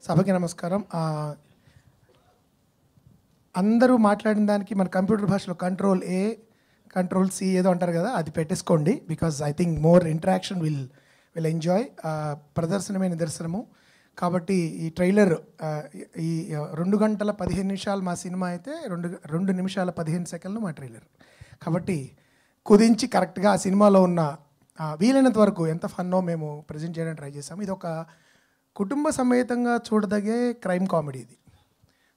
సభకి నమస్కారం. అందరూ మాట్లాడిన దానికి మన కంప్యూటర్ భాషలో కంట్రోల్ ఏ కంట్రోల్ సి ఏదో అంటారు కదా, అది పెట్టేసుకోండి. Because I think more interaction will enjoy. ప్రదర్శనమే నిదర్శనము. కాబట్టి ఈ ట్రైలర్ ఈ 2 గంటల 15 నిమిషాలు మా సినిమా అయితే 2 నిమిషాల 15 సెకండ్లు మా ట్రైలర్. కాబట్టి కుదించి కరెక్ట్గా ఆ సినిమాలో ఉన్న వీలైనంత వరకు ఎంత ఫన్నో మేము ప్రజెంట్ చేయడానికి ట్రై చేసాము. ఇది ఒక కుటుంబ సమేతంగా చూడదగే క్రైమ్ కామెడీ ఇది.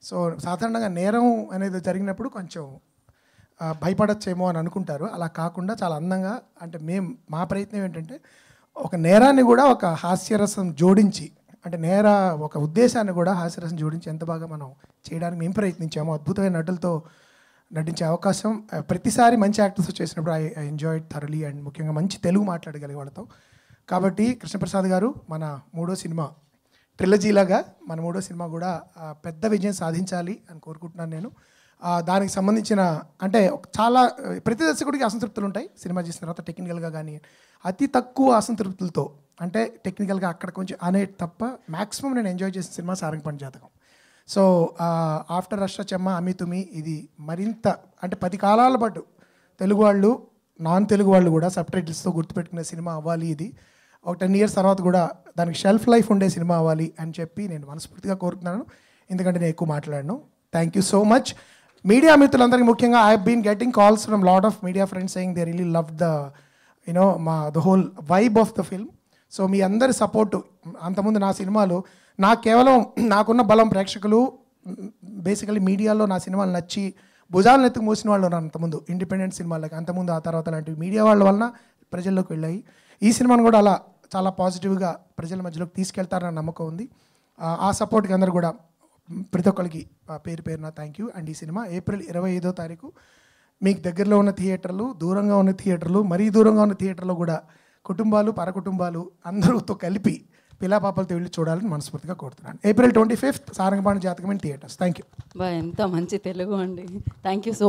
సో సాధారణంగా నేరం అనేది జరిగినప్పుడు కొంచెం భయపడచ్చేమో అని అనుకుంటారు. అలా కాకుండా చాలా అందంగా, అంటే మా ప్రయత్నం ఏంటంటే ఒక నేరాన్ని కూడా ఒక హాస్యరసం జోడించి, అంటే ఒక ఉద్దేశాన్ని కూడా హాస్యరసం జోడించి ఎంత బాగా మనం చేయడానికి మేము ప్రయత్నించాము. అద్భుతమైన నటులతో నటించే అవకాశం ప్రతిసారి మంచి యాక్టర్స్ చేసినప్పుడు ఐ ఎంజాయ్ థరలీ. అండ్ ముఖ్యంగా మంచి తెలుగు మాట్లాడగలిగే వాళ్ళతో. కాబట్టి కృష్ణప్రసాద్ గారు మన 3వ సినిమా ట్రిలజీలాగా మన 3వ సినిమా కూడా పెద్ద విజయం సాధించాలి అని కోరుకుంటున్నాను నేను. దానికి సంబంధించిన అంటే చాలా ప్రతి దర్శకుడికి అసంతృప్తులు ఉంటాయి సినిమా చేసిన తర్వాత టెక్నికల్గా, కానీ అతి తక్కువ అసంతృప్తులతో, అంటే టెక్నికల్గా అక్కడ కొంచెం అనే తప్ప మ్యాక్సిమం నేను ఎంజాయ్ చేసిన సినిమా సారంగపాణి జాతకం. సో ఆఫ్టర్ రష్ట చెమ్మ అమితుమి ఇది మరింత అంటే 10 కాలాల పాటు తెలుగు వాళ్ళు, నాన్ తెలుగు వాళ్ళు కూడా సబ్ టైటిల్స్తో గుర్తుపెట్టుకునే సినిమా అవ్వాలి. ఇది ఒక 10 ఇయర్స్ తర్వాత కూడా దానికి షెల్ఫ్ లైఫ్ ఉండే సినిమా అవ్వాలి అని చెప్పి నేను మనస్ఫూర్తిగా కోరుతున్నాను. ఎందుకంటే నేను ఎక్కువ మాట్లాడను. Thank you so much. Media మిత్రులందరికీ ముఖ్యంగా I been getting calls from lot of media friends saying they really love the whole vibe of the film. So మీ అందరి సపోర్టు. అంతకుముందు నా సినిమాలు నాకున్న బలం ప్రేక్షకులు, బేసికలీ మీడియాలో నా సినిమాలు నచ్చి భుజాలను ఎత్తుకు మోసిన వాళ్ళు ఉన్నారు అంతకుముందు ఇండిపెండెంట్ సినిమాలకి. అంతకుముందు ఆ తర్వాత లాంటివి మీడియా వాళ్ళ వలన ప్రజల్లోకి వెళ్ళాయి. ఈ సినిమాను కూడా అలా చాలా పాజిటివ్గా ప్రజల మధ్యలోకి తీసుకెళ్తారన్న నమ్మకం ఉంది. ఆ సపోర్ట్కి అందరూ కూడా ప్రతి ఒక్కరికి పేరు పేరున థ్యాంక్ యూ. అండ్ ఈ సినిమా ఏప్రిల్ 25వ తారీఖు మీకు దగ్గరలో ఉన్న థియేటర్లు, దూరంగా ఉన్న థియేటర్లు, మరీ దూరంగా ఉన్న థియేటర్లో కూడా కుటుంబాలు, పరకుటుంబాలు అందరూతో కలిపి పిల్లాపాపలతో వెళ్ళి చూడాలని మనస్ఫూర్తిగా కోరుతున్నాను. ఏప్రిల్ 25th సారంగపాణి జాతకం ఇన్ థియేటర్స్. Thank you. ఎంత మంచి తెలుగు అండి. Thank you so